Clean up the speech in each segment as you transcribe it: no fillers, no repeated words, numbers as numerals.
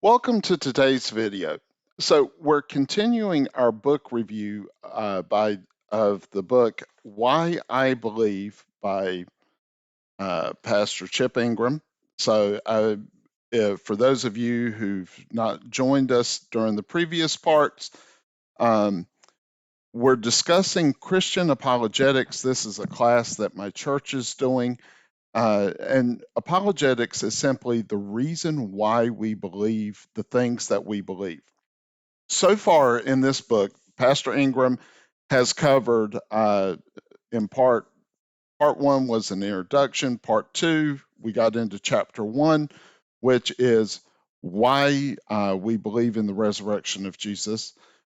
Welcome to today's video. So we're continuing our book review of the book Why I Believe by Pastor Chip Ingram. For those of you who've not joined us during the previous parts, um, we're discussing Christian Apologetics. This is a class that my church is doing. And apologetics is simply the reason why we believe the things that we believe. So far in this book, Pastor Ingram has covered in part one was an introduction. Part two, we got into chapter one, which is why we believe in the resurrection of Jesus.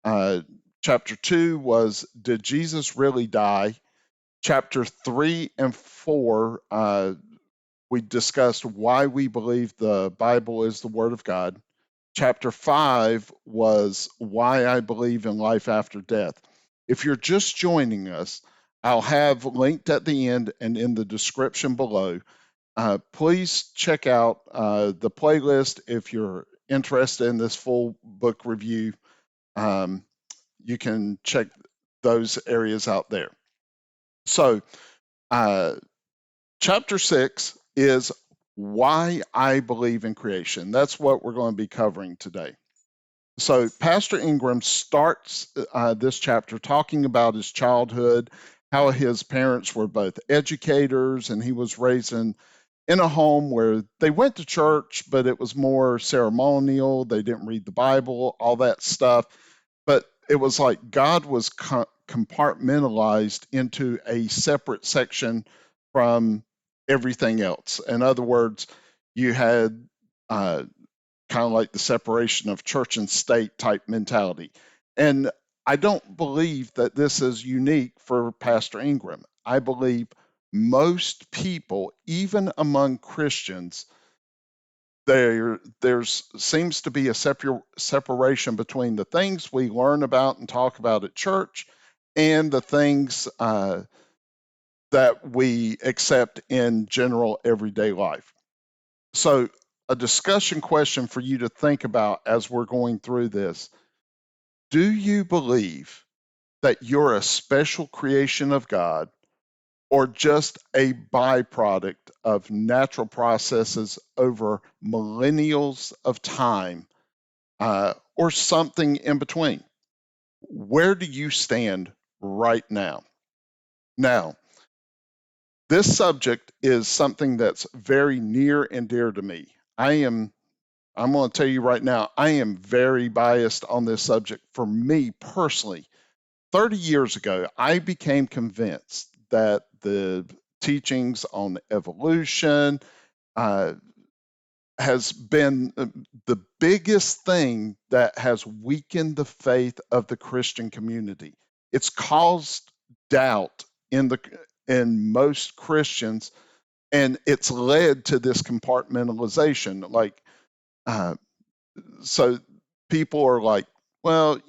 Uh, Chapter two was, did Jesus really die? Chapter three and four, we discussed why we believe the Bible is the Word of God. Chapter 5 was why I believe in life after death. If you're just joining us, I'll have linked at the end and in the description below. Please check out the playlist if you're interested in this full book review. Um, you can check those areas out there. So, uh, chapter 6 is why I believe in creation. That's what we're going to be covering today. So Pastor Ingram starts this chapter talking about his childhood, how his parents were both educators, and he was raised in a home where they went to church, but it was more ceremonial. They didn't read the Bible, all that stuff. But it was like God was compartmentalized into a separate section from everything else. In other words, you had uh, kind of like the separation of church and state type mentality. And I don't believe that this is unique for Pastor Ingram. I believe most people, even among Christians, there's seems to be a separation between the things we learn about and talk about at church and the things that we accept in general everyday life. So, a discussion question for you to think about as we're going through this. Do you believe that you're a special creation of God or just a byproduct of natural processes over millennials of time or something in between? Where do you stand right now? Now, this subject is something that's very near and dear to me. I'm going to tell you right now, I am very biased on this subject. For me personally, 30 years ago, I became convinced that the teachings on evolution uh, has been the biggest thing that has weakened the faith of the Christian community. It's caused doubt in most Christians, and it's led to this compartmentalization. Uh, so people are like, well,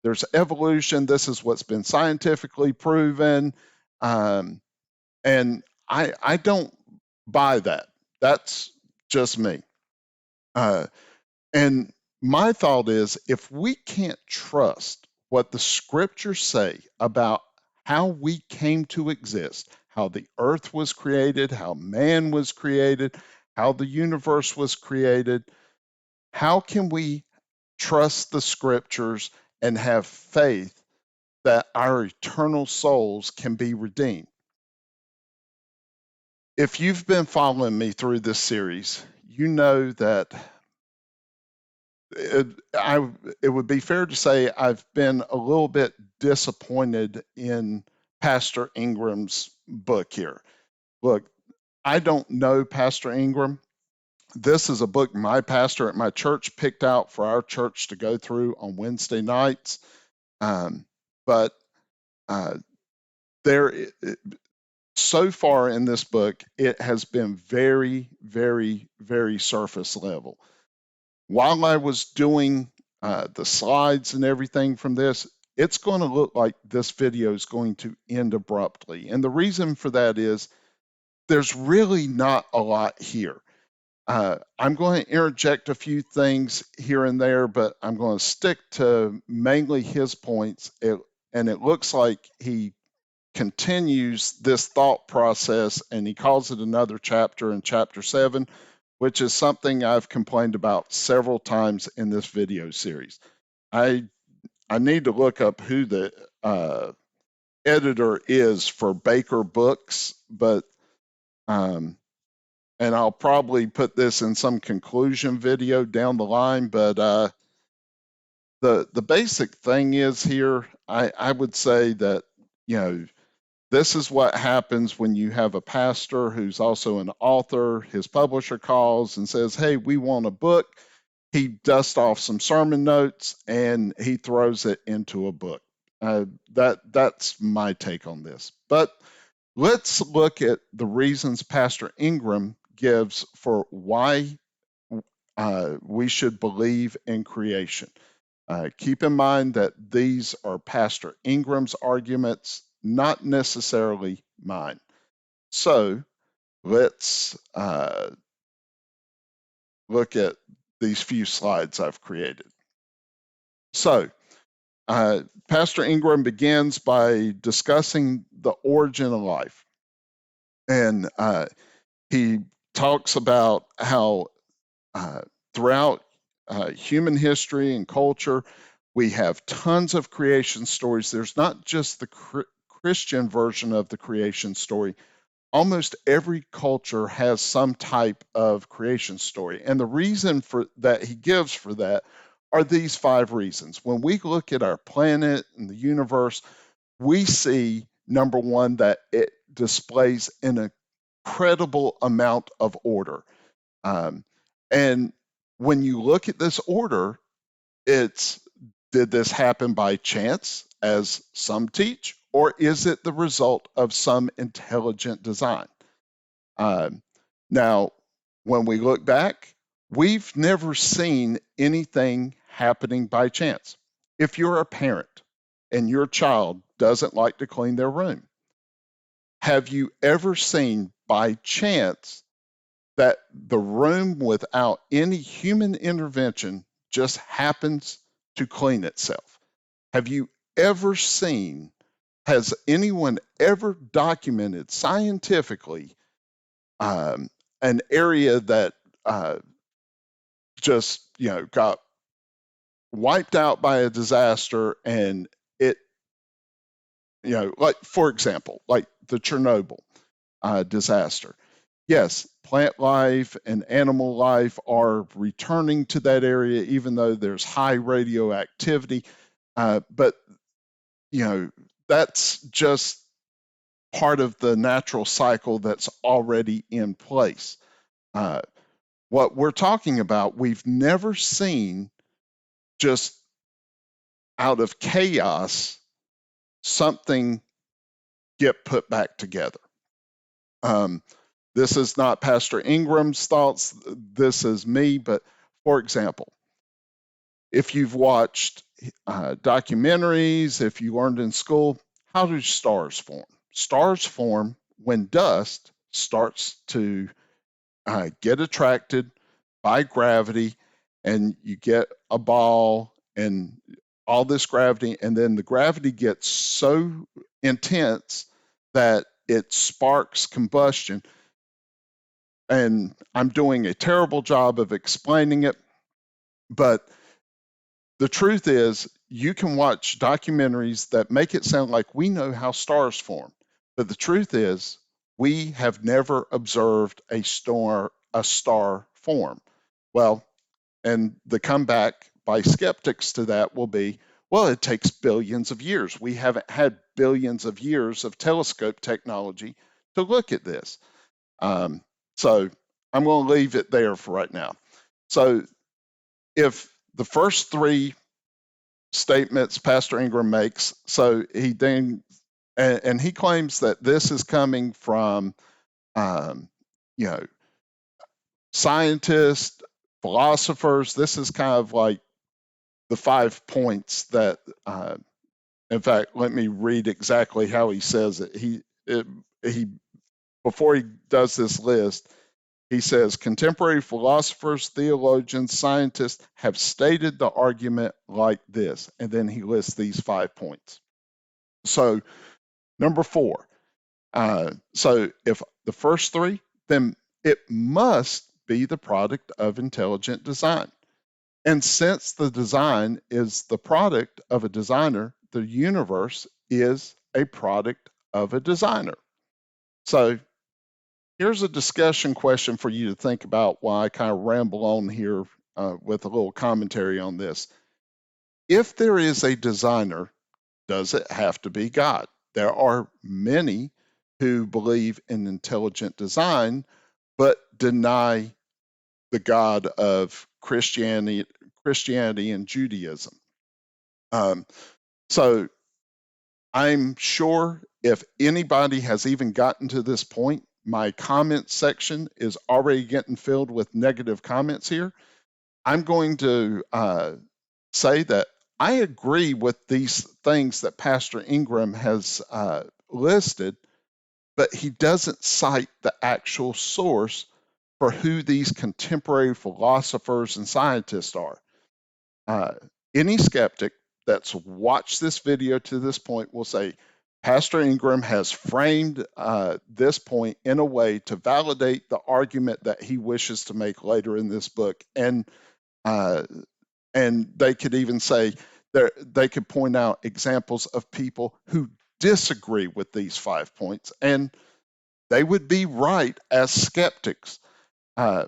there's evolution. This is what's been scientifically proven. Um, and I don't buy that. That's just me. Uh, and my thought is if we can't trust what the scriptures say about how we came to exist, how the earth was created, how man was created, how the universe was created, how can we trust the scriptures and have faith that our eternal souls can be redeemed? If you've been following me through this series, you know that it, it would be fair to say I've been a little bit disappointed in Pastor Ingram's book here. Look, I don't know Pastor Ingram. This is a book my pastor at my church picked out for our church to go through on Wednesday nights. But uh, there, so far in this book, it has been very, very, very surface level. While I was doing the slides and everything from this, it's going to look like this video is going to end abruptly. And the reason for that is there's really not a lot here. I'm going to interject a few things here and there, but I'm going to stick to mainly his points. And it looks like he continues this thought process, and he calls it another chapter in chapter 7, which is something I've complained about several times in this video series. I need to look up who the editor is for Baker Books, but and I'll probably put this in some conclusion video down the line, but the basic thing is here, I would say that, you know, this is what happens when you have a pastor who's also an author. His publisher calls and says, hey, we want a book. He dusts off some sermon notes and he throws it into a book. That's my take on this. But let's look at the reasons Pastor Ingram gives for why we should believe in creation. Keep in mind that these are Pastor Ingram's arguments, not necessarily mine. So let's look at these few slides I've created. So Pastor Ingram begins by discussing the origin of life. And he talks about how throughout human history and culture, we have tons of creation stories. There's not just the Christian version of the creation story. Almost every culture has some type of creation story. And the reason for that he gives for that are these 5 reasons. When we look at our planet and the universe, we see, number one, that it displays an incredible amount of order. And when you look at this order, it's, did this happen by chance, as some teach, or is it the result of some intelligent design? Now, when we look back, we've never seen anything happening by chance. If you're a parent and your child doesn't like to clean their room, have you ever seen by chance that the room, without any human intervention, just happens to clean itself? Have you ever seen, has anyone ever documented scientifically an area that just, you know, got wiped out by a disaster, and it, you know, like, for example, like the Chernobyl disaster? Yes, plant life and animal life are returning to that area, even though there's high radioactivity. But, you know, that's just part of the natural cycle that's already in place. What we're talking about, we've never seen just out of chaos something get put back together. This is not Pastor Ingram's thoughts. This is me. But for example, if you've watched documentaries, if you learned in school, how do stars form? Stars form when dust starts to get attracted by gravity, and you get a ball and all this gravity, and then the gravity gets so intense that it sparks combustion. And I'm doing a terrible job of explaining it, but the truth is, you can watch documentaries that make it sound like we know how stars form. But the truth is, we have never observed a star form. Well, and the comeback by skeptics to that will be, well, it takes billions of years. We haven't had billions of years of telescope technology to look at this. So I'm going to leave it there for right now. So if the first 3 statements Pastor Ingram makes, so he then, and he claims that this is coming from, you know, scientists, philosophers. This is kind of like the 5 points that, in fact, let me read exactly how he says it. He before he does this list, He says, contemporary philosophers, theologians, scientists have stated the argument like this. And then he lists these 5 points. So, number 4. So if the first 3, then it must be the product of intelligent design. And since the design is the product of a designer, the universe is a product of a designer. So here's a discussion question for you to think about while I kind of ramble on here with a little commentary on this. If there is a designer, does it have to be God? There are many who believe in intelligent design, but deny the God of Christianity and Judaism. So I'm sure if anybody has even gotten to this point, my comment section is already getting filled with negative comments here. I'm going to say that I agree with these things that Pastor Ingram has listed, but he doesn't cite the actual source for who these contemporary philosophers and scientists are. Any skeptic that's watched this video to this point will say, Pastor Ingram has framed this point in a way to validate the argument that he wishes to make later in this book. And they could even say, they could point out examples of people who disagree with these 5 points, and they would be right as skeptics. Uh,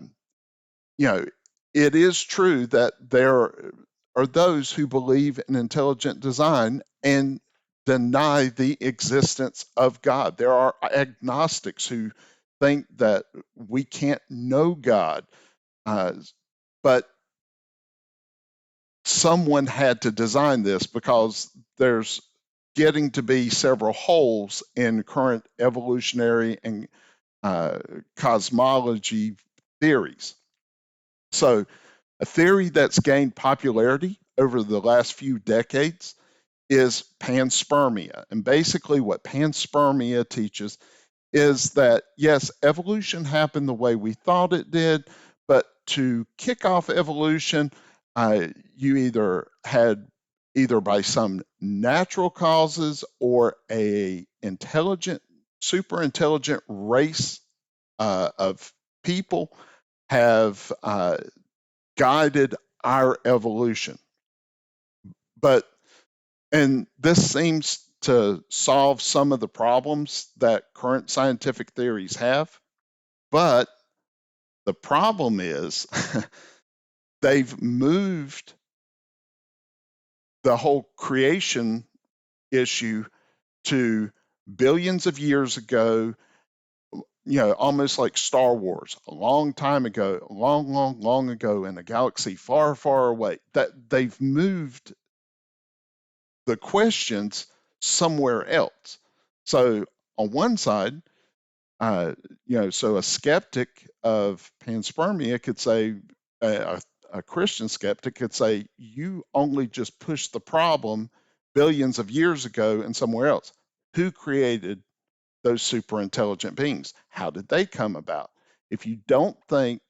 you know, it is true that there are those who believe in intelligent design and deny the existence of God. There are agnostics who think that we can't know God, but someone had to design this because there's getting to be several holes in current evolutionary and cosmology theories. So, a theory that's gained popularity over the last few decades is panspermia. And basically, what panspermia teaches is that, yes, evolution happened the way we thought it did, but to kick off evolution, you either by some natural causes or a super intelligent race of people have guided our evolution. And this seems to solve some of the problems that current scientific theories have. But the problem is they've moved the whole creation issue to billions of years ago, almost like Star Wars, a long time ago, long ago in a galaxy far, far away. That they've moved the questions somewhere else. So on one side, so a skeptic of panspermia could say, a Christian skeptic could say, you only just pushed the problem billions of years ago and somewhere else. Who created those super intelligent beings? How did they come about? If you don't think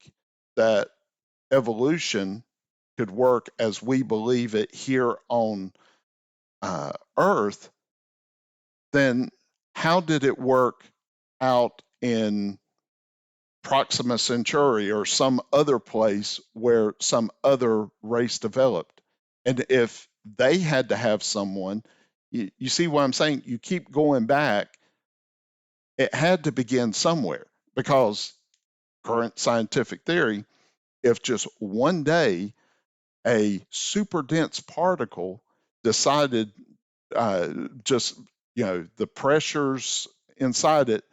that evolution could work as we believe it here on Earth, then how did it work out in Proxima Centauri or some other place where some other race developed? And if they had to have someone, you see what I'm saying? You keep going back. It had to begin somewhere because current scientific theory, if just one day a super dense particle decided the pressures inside it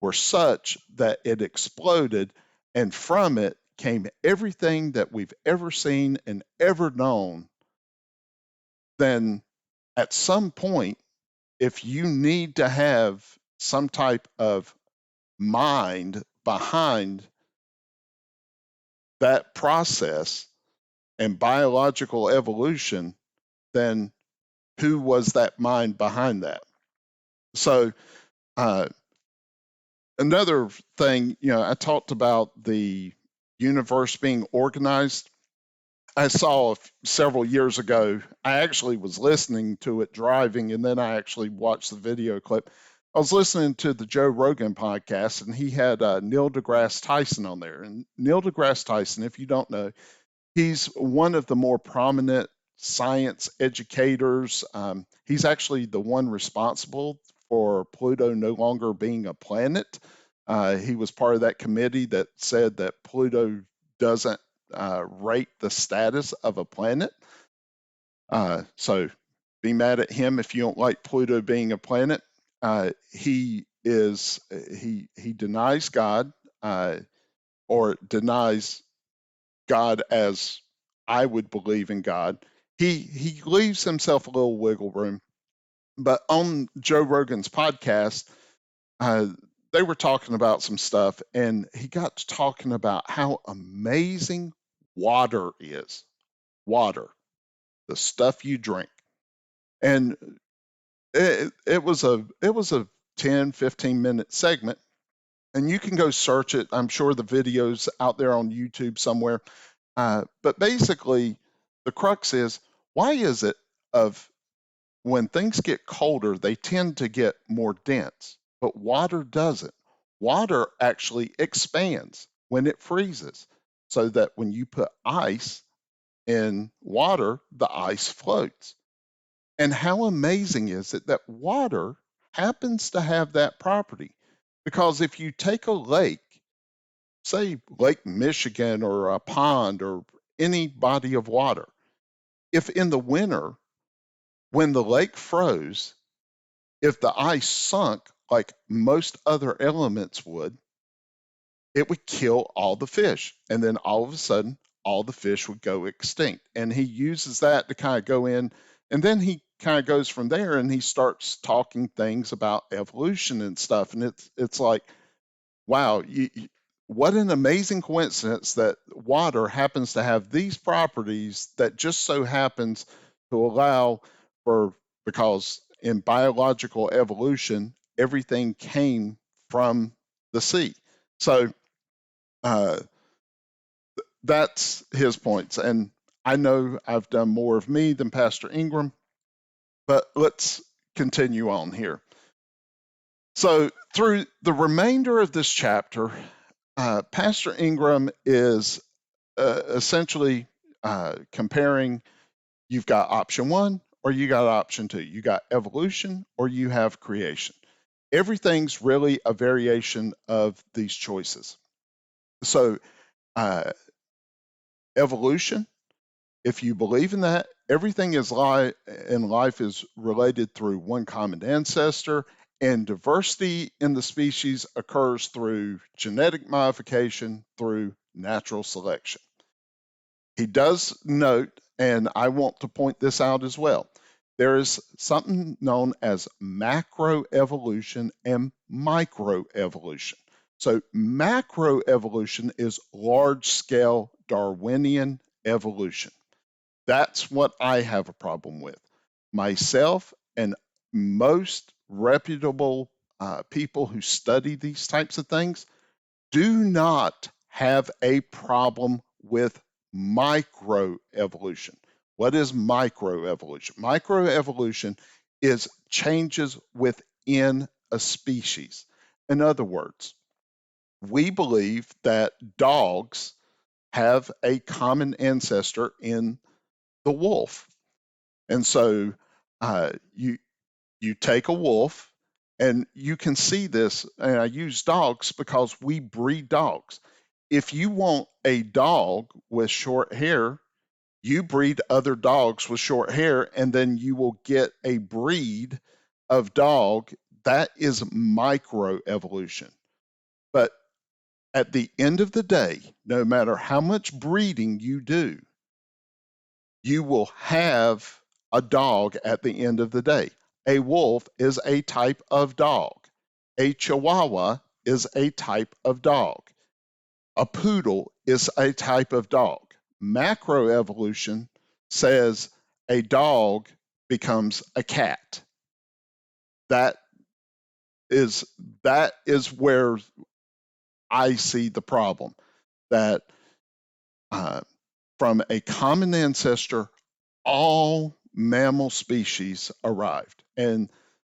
were such that it exploded, and from it came everything that we've ever seen and ever known, then at some point, if you need to have some type of mind behind that process and biological evolution, then who was that mind behind that? So, Another thing, I talked about the universe being organized. I saw several years ago, I actually was listening to it driving, and then I actually watched the video clip. I was listening to the Joe Rogan podcast, and he had Neil deGrasse Tyson on there. And Neil deGrasse Tyson, if you don't know, he's one of the more prominent science educators. He's actually the one responsible for Pluto no longer being a planet. He was part of that committee that said that Pluto doesn't rate the status of a planet. So be mad at him if you don't like Pluto being a planet. He denies God, or denies God as I would believe in God. He leaves himself a little wiggle room. But on Joe Rogan's podcast, uh, they were talking about some stuff, and he got to talking about how amazing water is. Water, the stuff you drink. And it was a 10-15 minute segment, and you can go search it. I'm sure the video's out there on YouTube somewhere. But basically, the crux is, why is it of when things get colder, they tend to get more dense, but water doesn't? Water actually expands when it freezes, so that when you put ice in water, the ice floats. And how amazing is it that water happens to have that property? Because if you take a lake, say Lake Michigan or a pond or any body of water, if in the winter, when the lake froze, if the ice sunk like most other elements would, it would kill all the fish. And then all of a sudden, all the fish would go extinct. And he uses that to kind of go in. And then he kind of goes from there, and he starts talking things about evolution and stuff. And it's like, wow, what an amazing coincidence that water happens to have these properties that just so happens to allow for, because in biological evolution, everything came from the sea. So uh, that's his points. And I know I've done more of me than Pastor Ingram, but let's continue on here. So, through the remainder of this chapter, Pastor Ingram is essentially comparing, you've got option one or you got option two. You got evolution or you have creation. Everything's really a variation of these choices. So, uh, evolution, if you believe in that, everything in life is related through one common ancestor, and diversity in the species occurs through genetic modification, through natural selection. He does note, and I want to point this out as well, there is something known as macroevolution and microevolution. So, macroevolution is large scale Darwinian evolution. That's what I have a problem with. Myself and most reputable people who study these types of things do not have a problem with microevolution. What is microevolution? Microevolution is changes within a species. In other words, we believe that dogs have a common ancestor in the wolf. And so you take a wolf, and you can see this, and I use dogs because we breed dogs. If you want a dog with short hair, you breed other dogs with short hair, and then you will get a breed of dog. That is microevolution. But at the end of the day, no matter how much breeding you do, you will have a dog at the end of the day. A wolf is a type of dog. A chihuahua is a type of dog. A poodle is a type of dog. Macroevolution says a dog becomes a cat. That is that is where I see the problem, that uh, from a common ancestor, all mammal species arrived. And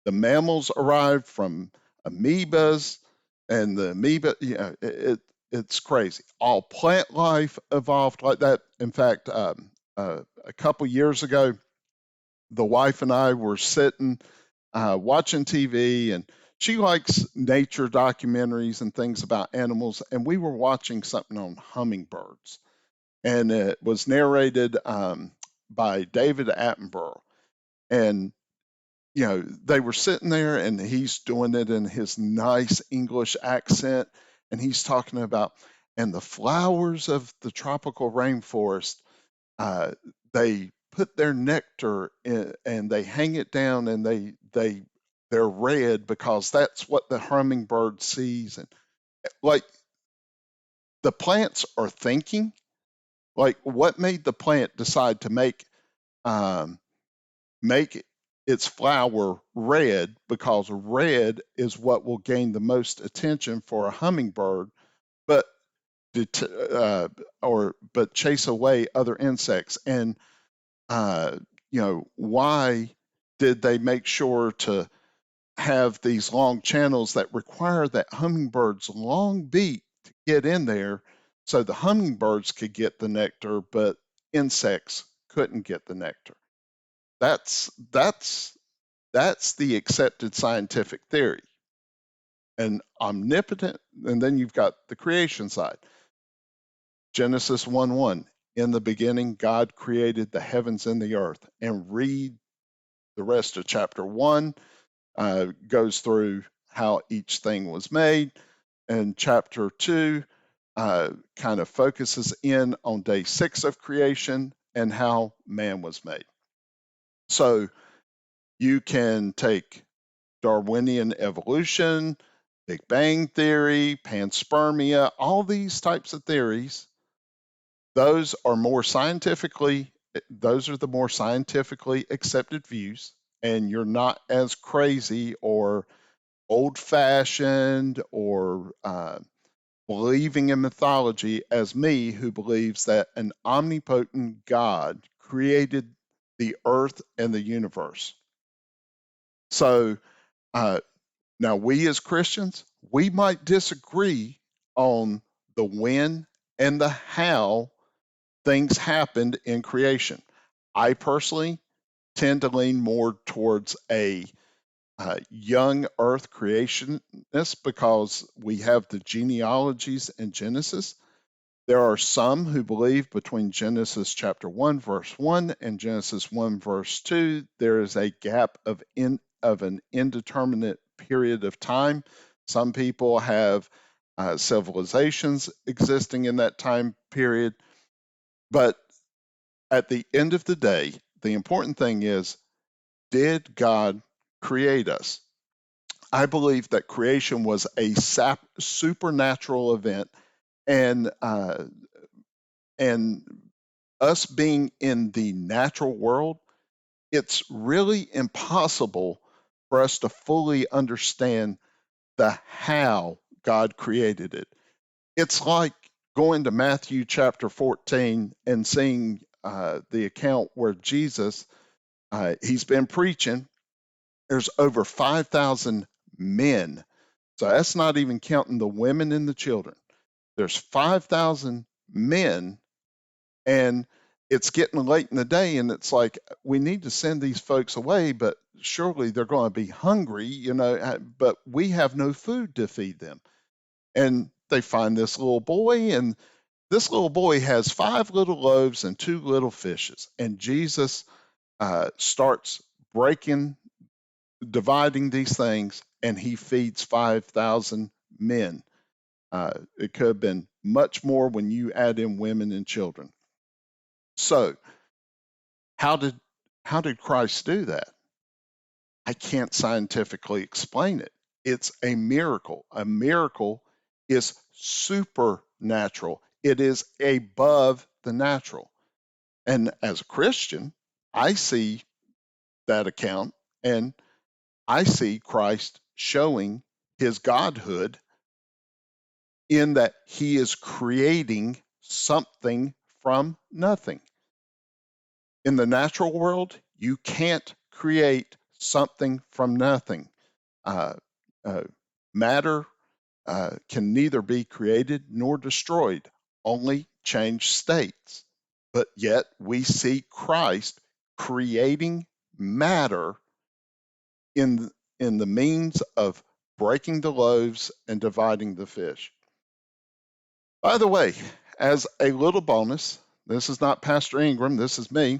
the mammals arrived from amoebas, and the amoeba, it's crazy. All plant life evolved like that. In fact, a couple years ago, the wife and I were sitting watching TV, and she likes nature documentaries and things about animals. And we were watching something on hummingbirds, and it was narrated by David Attenborough. And they were sitting there, and he's doing it in his nice English accent, and he's talking about, and the flowers of the tropical rainforest, uh, they put their nectar in, and they hang it down, and they're red because that's what the hummingbird sees. And like, the plants are thinking, like, what made the plant decide to um, make its flower red, because red is what will gain the most attention for a hummingbird, but det- uh, but chase away other insects. And why did they make sure to have these long channels that require that hummingbird's long beak to get in there, so the hummingbirds could get the nectar, but insects couldn't get the nectar? That's the accepted scientific theory. And omnipotent, and then you've got the creation side. Genesis 1:1, in the beginning, God created the heavens and the earth. And read the rest of chapter 1, goes through how each thing was made. And chapter 2 kind of focuses in on day 6 of creation and how man was made. So you can take Darwinian evolution, Big Bang theory, panspermia, all these types of theories. Those are the more scientifically accepted views, and you're not as crazy or old fashioned or believing in mythology as me, who believes that an omnipotent God created the earth and the universe. So, uh, now, we as Christians, we might disagree on the when and the how things happened in creation. I personally tend to lean more towards a young earth creationist, because we have the genealogies in Genesis. There are some who believe between Genesis chapter 1, verse 1 and Genesis 1, verse 2, there is a gap of an indeterminate period of time. Some people have civilizations existing in that time period. But at the end of the day, the important thing is, did God create us? I believe that creation was a supernatural event, and and us being in the natural world, it's really impossible for us to fully understand the how God created it. It's like going to Matthew chapter 14 and seeing the account where Jesus, he's been preaching. There's over 5,000 men. So that's not even counting the women and the children. There's 5,000 men, and it's getting late in the day, and it's like, we need to send these folks away, but surely they're going to be hungry, but we have no food to feed them. And they find this little boy, and this little boy has 5 little loaves and 2 little fishes. And Jesus starts breaking, dividing these things, and he feeds 5,000 men. It could have been much more when you add in women and children. So, how did Christ do that? I can't scientifically explain it. It's a miracle. A miracle is supernatural. It is above the natural. And as a Christian, I see that account, and I see Christ showing his godhood in that he is creating something from nothing. In the natural world, you can't create something from nothing. Uh, uh, Matter can neither be created nor destroyed, only change states. But yet we see Christ creating matter in, in the means of breaking the loaves and dividing the fish. By the way, as a little bonus, this is not Pastor Ingram, this is me.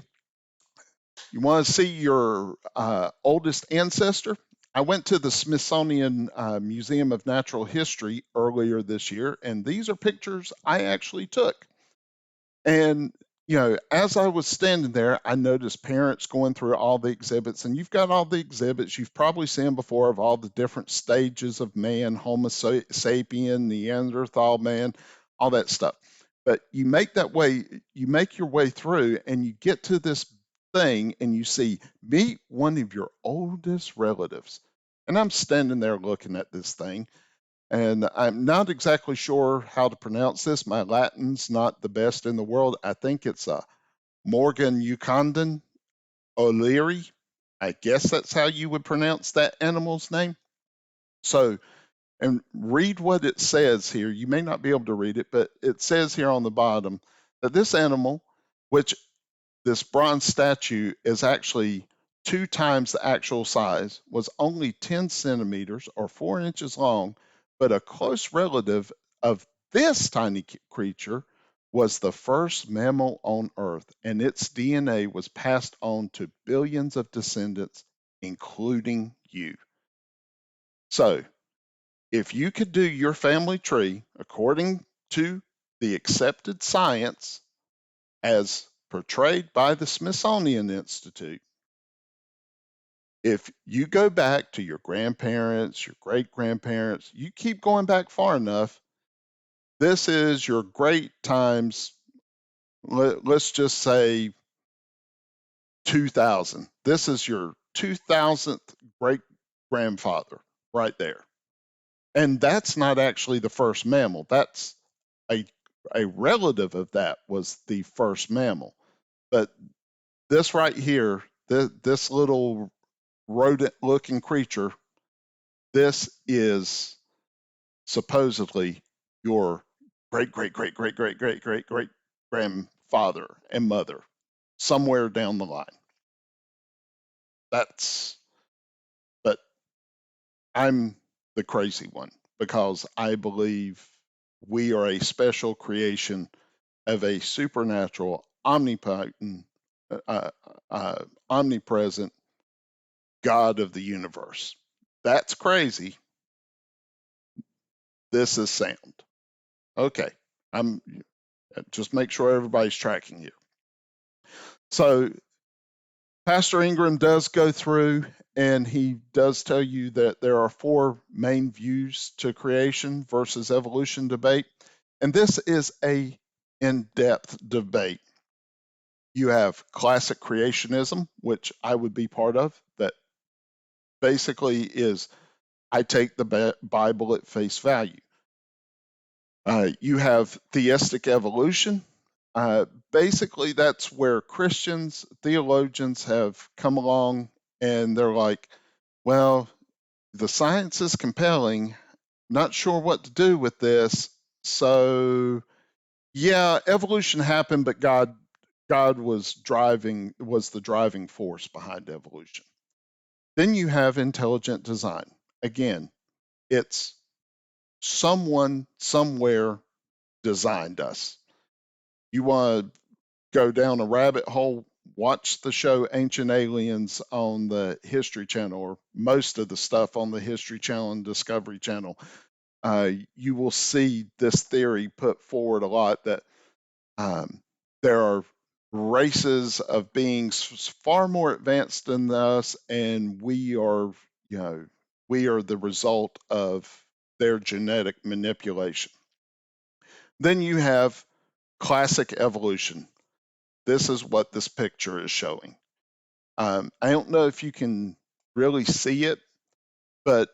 You want to see your oldest ancestor? I went to the Smithsonian Museum of Natural History earlier this year, and these are pictures I actually took. And, as I was standing there, I noticed parents going through all the exhibits, and you've got all the exhibits you've probably seen before of all the different stages of man, Homo sapien, Neanderthal man, all that stuff. But you make your way through, and you get to this thing, and you see, meet one of your oldest relatives. And I'm standing there looking at this thing, and I'm not exactly sure how to pronounce this. My Latin's not the best in the world. I think it's Morgan Ucondan O'Leary. I guess that's how you would pronounce that animal's name. So, and read what it says here. You may not be able to read it, but it says here on the bottom that this animal, which this bronze statue is actually 2 times the actual size, was only 10 centimeters or 4 inches long, but a close relative of this tiny creature was the first mammal on Earth, and its DNA was passed on to billions of descendants, including you. So, if you could do your family tree according to the accepted science, as portrayed by the Smithsonian Institute, if you go back to your grandparents, your great grandparents, you keep going back far enough, this is your great times, let's just say 2000. This is your 2000th great grandfather right there. And that's not actually the first mammal. That's a, a relative of that was the first mammal. But this right here, this little rodent looking creature, this is supposedly your great, great, great, great, great, great, great, great grandfather and mother somewhere down the line. That's, but I'm the crazy one because I believe we are a special creation of a supernatural, omnipotent, omnipresent God of the universe. That's crazy. This is sound. Okay, I'm just make sure everybody's tracking you. So Pastor Ingram does go through and he does tell you that there are 4 main views to creation versus evolution debate. And this is a in-depth debate. You have classic creationism, which I would be part of, that basically is I take the Bible at face value. You have theistic evolution. Basically, that's where Christians, theologians have come along and they're like, well, the science is compelling, not sure what to do with this. So, yeah, evolution happened, but God was the driving force behind evolution. Then you have intelligent design. Again, it's someone somewhere designed us. You want to go down a rabbit hole, watch the show Ancient Aliens on the History Channel, or most of the stuff on the History Channel and Discovery Channel. You will see this theory put forward a lot that there are races of beings far more advanced than us, and we are the result of their genetic manipulation. Then you have classic evolution. This is what this picture is showing. I don't know if you can really see it, but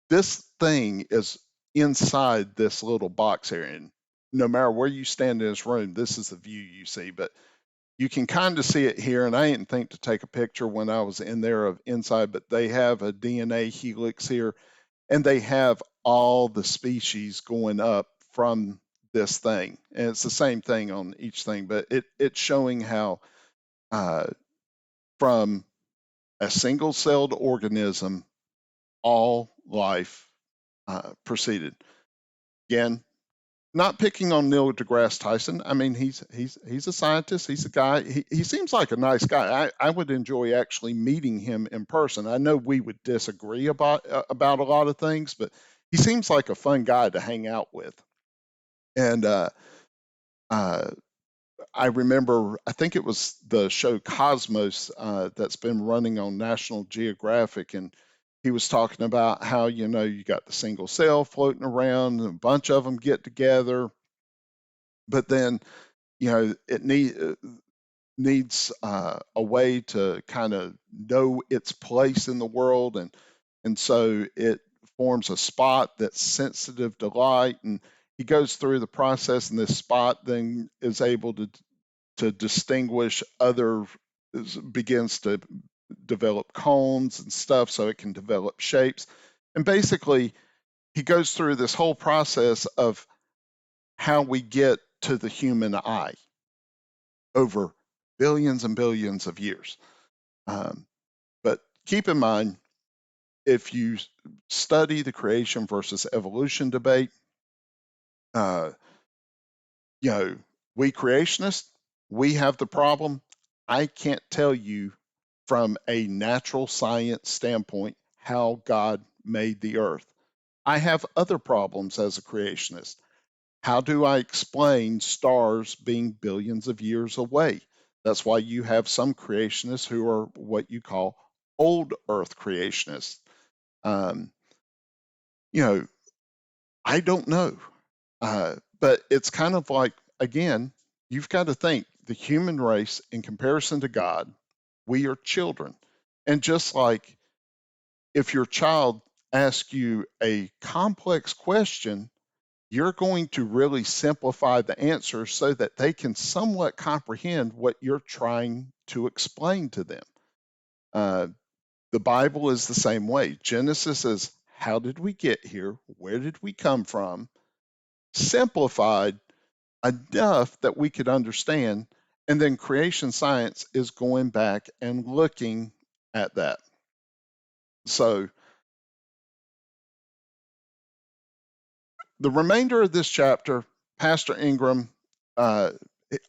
this thing is inside this little box here, and no matter where you stand in this room, this is the view you see. But you can kind of see it here, and I didn't think to take a picture when I was in there of inside, but they have a DNA helix here, and they have all the species going up from this thing, and it's the same thing on each thing, but it's showing how uh, from a single-celled organism, all life proceeded. Again, not picking on Neil deGrasse Tyson. I mean, he's a scientist. He's a guy. He seems like a nice guy. I would enjoy actually meeting him in person. I know we would disagree about a lot of things, but he seems like a fun guy to hang out with. And uh, I remember, I think it was the show Cosmos that's been running on National Geographic, and he was talking about how, you got the single cell floating around, and a bunch of them get together, but then, it needs a way to kind of know its place in the world, and so it forms a spot that's sensitive to light, and he goes through the process, and this spot then is able to distinguish other, begins to develop cones and stuff so it can develop shapes. And basically, he goes through this whole process of how we get to the human eye over billions and billions of years. But keep in mind, if you study the creation versus evolution debate, uh, you know, we creationists, we have the problem. I can't tell you from a natural science standpoint how God made the earth. I have other problems as a creationist. How do I explain stars being billions of years away? That's why you have some creationists who are what you call old earth creationists. Um, you know, I don't know. But it's kind of like, again, you've got to think the human race in comparison to God, we are children. And just like if your child asks you a complex question, you're going to really simplify the answer so that they can somewhat comprehend what you're trying to explain to them. Uh, the Bible is the same way. Genesis is how did we get here? Where did we come from? Simplified enough that we could understand. And then creation science is going back and looking at that. So the remainder of this chapter, Pastor Ingram, uh,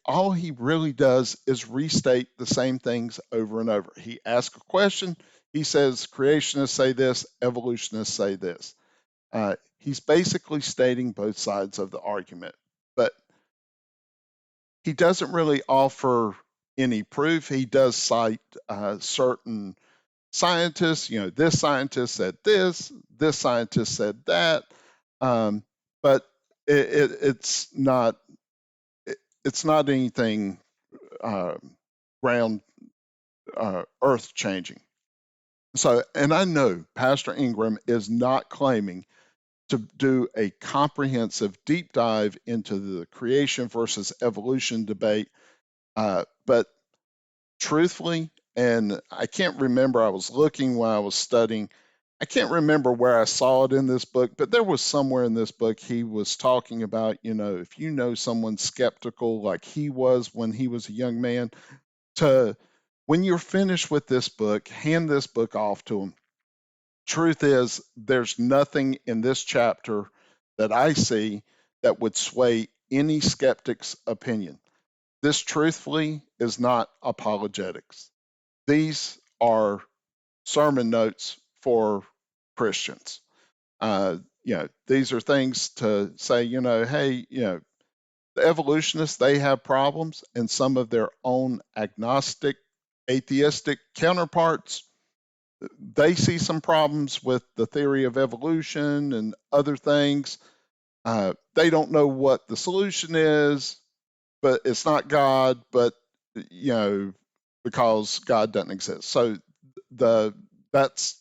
all he really does is restate the same things over and over. He asks a question, he says, creationists say this, evolutionists say this. He's basically stating both sides of the argument, but he doesn't really offer any proof. He does cite certain scientists, this scientist said this scientist said that, but it's not anything uh, ground earth changing. So, and I know Pastor Ingram is not claiming to do a comprehensive deep dive into the creation versus evolution debate, but truthfully, and I can't remember, I was looking while I was studying. I can't remember where I saw it in this book, but there was somewhere in this book he was talking about, if you know someone skeptical like he was when he was a young man, to when you're finished with this book, hand this book off to him. Truth is, there's nothing in this chapter that I see that would sway any skeptic's opinion. This, truthfully, is not apologetics. These are sermon notes for Christians. These are things to say, hey, the evolutionists, they have problems, and some of their own agnostic, atheistic counterparts, they see some problems with the theory of evolution and other things. They don't know what the solution is, but it's not God, but you know, because God doesn't exist. So the that's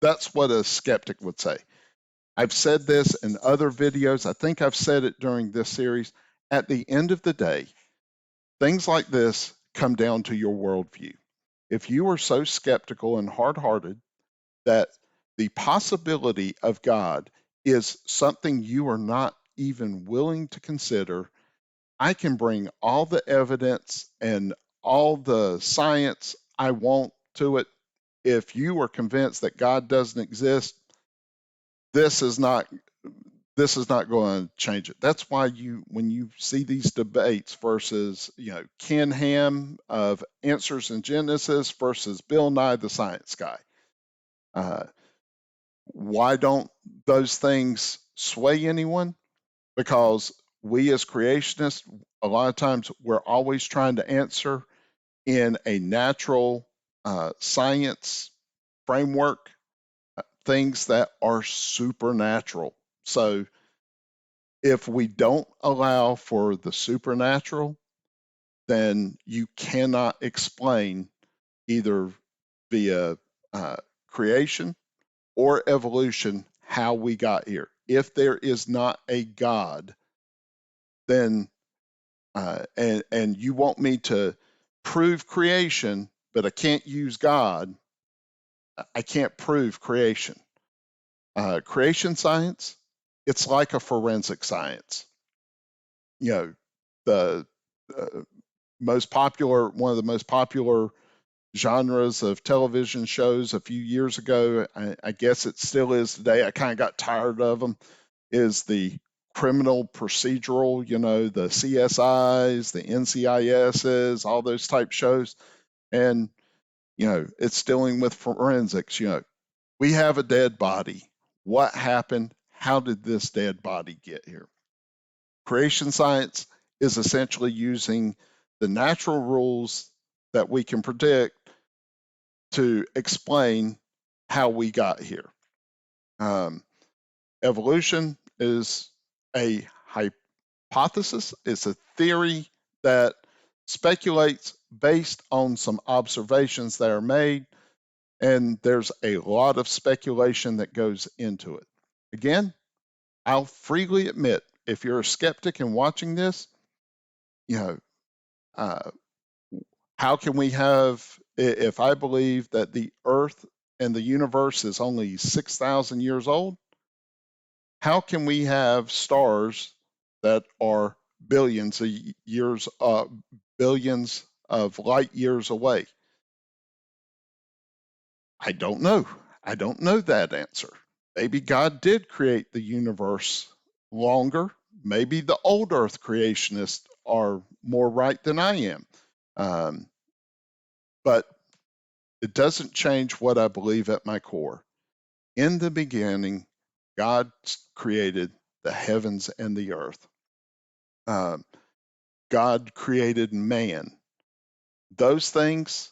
That's what a skeptic would say. I've said this in other videos. I think I've said it during this series. At the end of the day, things like this come down to your worldview. If you are so skeptical and hard hearted that the possibility of God is something you are not even willing to consider, I can bring all the evidence and all the science I want to it. If you are convinced that God doesn't exist, this is not this is not going to change it. That's why when you see these debates versus, Ken Ham of Answers in Genesis versus Bill Nye the Science Guy, uh, why don't those things sway anyone? Because we as creationists, a lot of times we're always trying to answer in a natural science framework, things that are supernatural. So if we don't allow for the supernatural, then you cannot explain either via creation or evolution how we got here. If there is not a God, then and you want me to prove creation, but I can't use God, I can't prove creation. Creation science, it's like a forensic science. You know, the uh, one of the most popular genres of television shows a few years ago, I guess it still is today. I kind of got tired of them, is the criminal procedural, the CSIs, the NCISs, all those type shows. And, it's dealing with forensics. We have a dead body. What happened? How did this dead body get here? Creation science is essentially using the natural rules that we can predict to explain how we got here. Um, Evolution is a hypothesis, it's a theory that speculates based on some observations that are made, and there's a lot of speculation that goes into it. Again, I'll freely admit, if you're a skeptic and watching this, you know, uh, how can we have, if I believe that the earth and the universe is only 6,000 years old, how can we have stars that are billions of years, billions of light years away? I don't know. I don't know that answer. Maybe God did create the universe longer. Maybe the old earth creationists are more right than I am. Um, but it doesn't change what I believe at my core. In the beginning, God created the heavens and the earth. Um, God created man. Those things,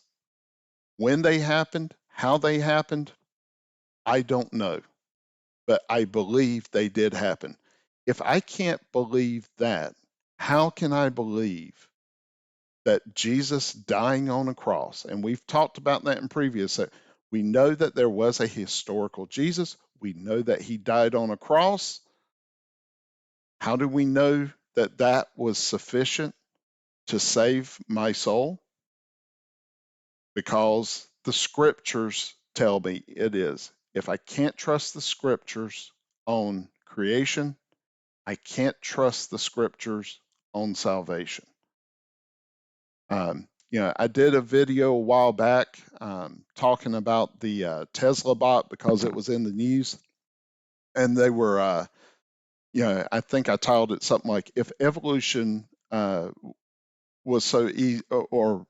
when they happened, how they happened, I don't know, but I believe they did happen. If I can't believe that, how can I believe that Jesus dying on a cross, and we've talked about that in previous, we know that there was a historical Jesus. We know that he died on a cross. How do we know that that was sufficient to save my soul? Because the scriptures tell me it is. If I can't trust the scriptures on creation, I can't trust the scriptures on salvation. I did a video a while back talking about the Tesla bot because it was in the news, and they were, I think I titled it something like "If Evolution Was So Easy," or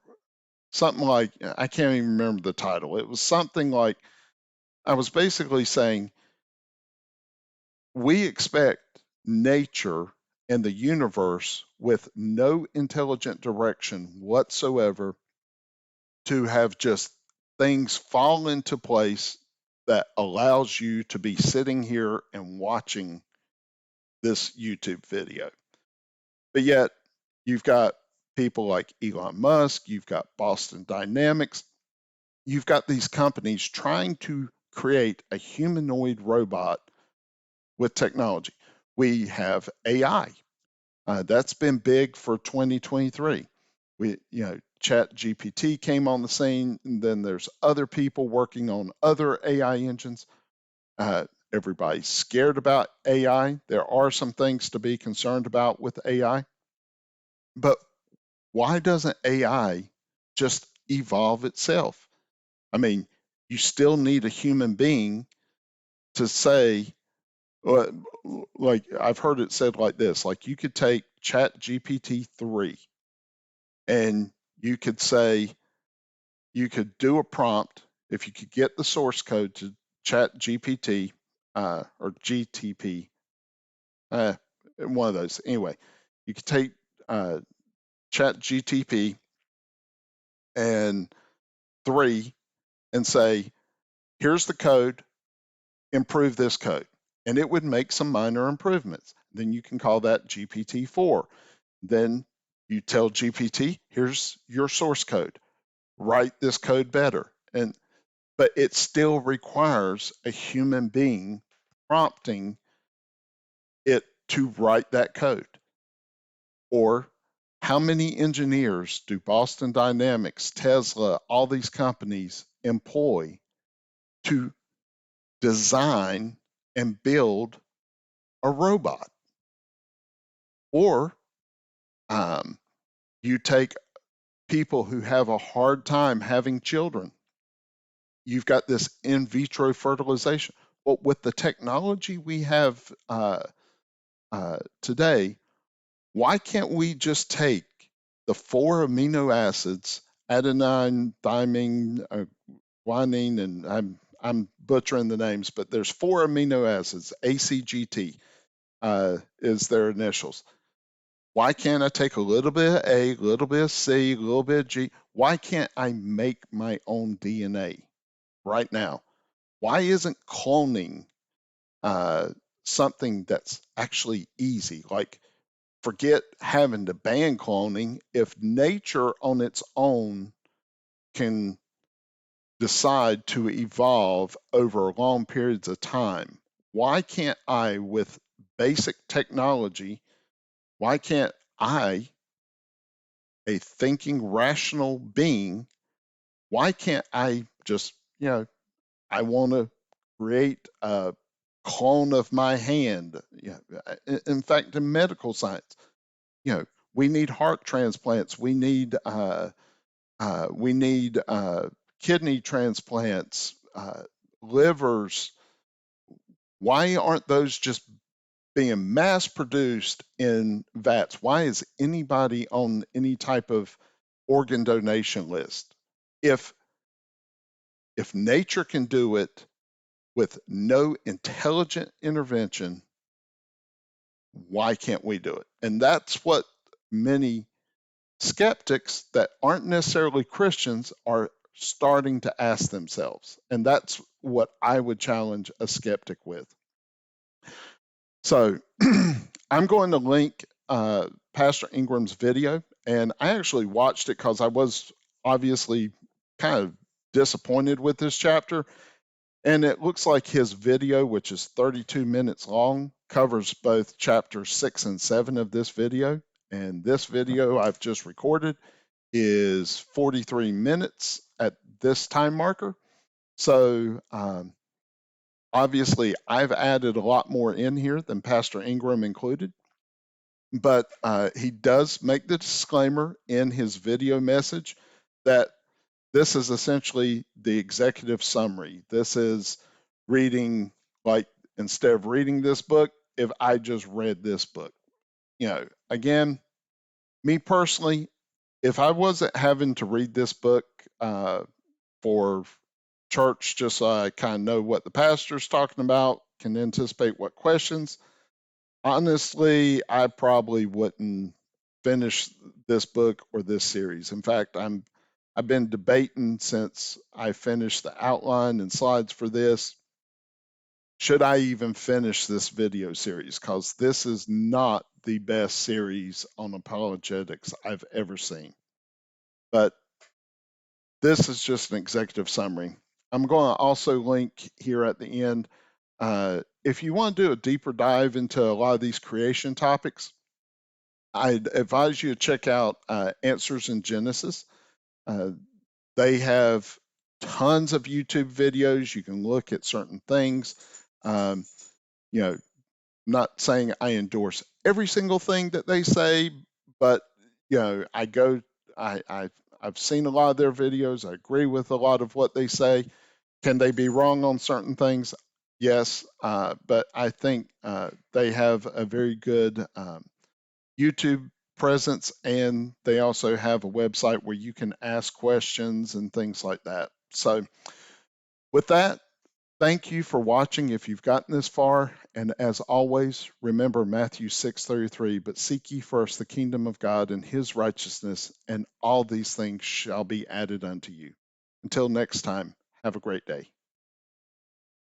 something like, I can't even remember the title. It was something like, I was basically saying we expect nature and the universe with no intelligent direction whatsoever to have just things fall into place that allows you to be sitting here and watching this YouTube video. But yet, you've got people like Elon Musk, you've got Boston Dynamics, you've got these companies trying to create a humanoid robot with technology. We have AI. That's been big for 2023. Chat GPT came on the scene, and then there's other people working on other AI engines. Everybody's scared about AI. There are some things to be concerned about with AI, but why doesn't AI just evolve itself? I mean, you still need a human being to say, uh, like I've heard it said like this, like you could take Chat GPT 3 and you could say, you could do a prompt if you could get the source code to Chat GPT or GTP, one of those. Anyway, you could take uh, Chat GTP and 3 and say, here's the code, improve this code. And it would make some minor improvements. Then you can call that GPT-4. Then you tell GPT, here's your source code, write this code better. But it still requires a human being prompting it to write that code. Or how many engineers do Boston Dynamics, Tesla, all these companies employ to design and build a robot? Or you take people who have a hard time having children. You've got this in vitro fertilization. Well, with the technology we have today, why can't we just take the 4 amino acids, adenine, thymine, guanine, and I'm butchering the names, but there's 4 amino acids, ACGT is their initials. Why can't I take a little bit of A, a little bit of C, a little bit of G? Why can't I make my own DNA right now? Why isn't cloning something that's actually easy? Like, forget having to ban cloning. If nature on its own can decide to evolve over long periods of time, why can't I, with basic technology, why can't I, a thinking, rational being, why can't I just, I want to create a clone of my hand? In fact, in medical science, we need heart transplants. We need kidney transplants, livers. Why aren't those just being mass produced in vats? Why is anybody on any type of organ donation list? If nature can do it with no intelligent intervention, why can't we do it? And that's what many skeptics that aren't necessarily Christians are starting to ask themselves. And that's what I would challenge a skeptic with. So I'm going to link Pastor Ingram's video, and I actually watched it because I was obviously kind of disappointed with this chapter. And it looks like his video, which is 32 minutes long, covers both chapters 6 and 7 of this video. And this video I've just recorded is 43 minutes at this time marker. So obviously, I've added a lot more in here than Pastor Ingram included. But he does make the disclaimer in his video message that this is essentially the executive summary. This is reading, like, instead of reading this book, if I just read this book. Again, me personally, if I wasn't having to read this book for church, just so I kind of know what the pastor's talking about, can anticipate what questions, honestly, I probably wouldn't finish this book or this series. In fact, I've been debating since I finished the outline and slides for this. Should I even finish this video series? Because this is not the best series on apologetics I've ever seen. But this is just an executive summary. I'm going to also link here at the end. If you want to do a deeper dive into a lot of these creation topics, I'd advise you to check out Answers in Genesis. Uh, they have tons of YouTube videos. You can look at certain things. Um, you know, not saying I endorse every single thing that they say, but I go, I've seen a lot of their videos. I agree with a lot of what they say. Can they be wrong on certain things? Yes, but I think they have a very good YouTube presence, and they also have a website where you can ask questions and things like that. So, with that, thank you for watching if you've gotten this far. And as always, remember Matthew 6:33, but seek ye first the kingdom of God and his righteousness, and all these things shall be added unto you. Until next time, have a great day.